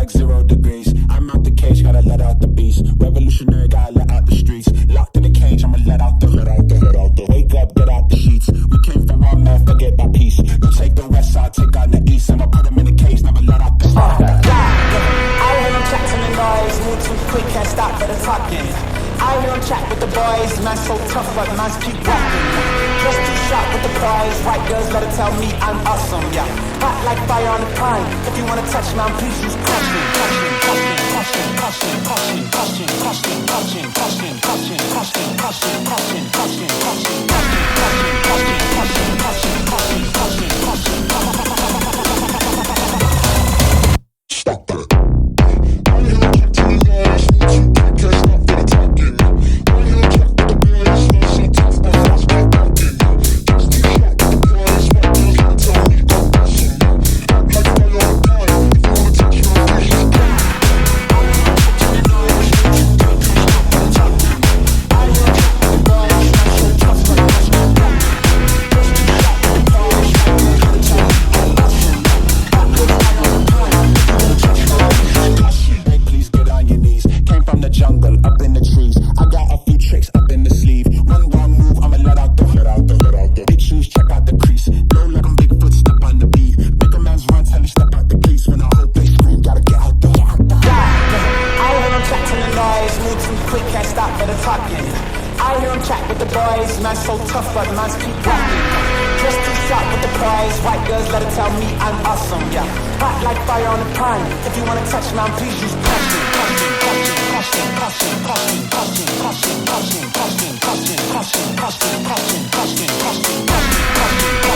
like 0 degrees. I'm out the cage, gotta let out the beast. Revolutionary, gotta let out the streets. Locked in the cage, I'ma let out the. Wake up, get out the sheets. We came for one man, forget that peace. You take the west side, take out the east. I'ma put them in the cage, never let out the. I hear them chatting the noise, move too quick, can't stop for the talking. I hear them chat with the boys, man so tough, but man's keep walking. Just too sharp with the prize, white girls gotta tell me I'm awesome, yeah. Hot like fire on the pine, if you wanna touch man, please use caution. Stop that. Caution.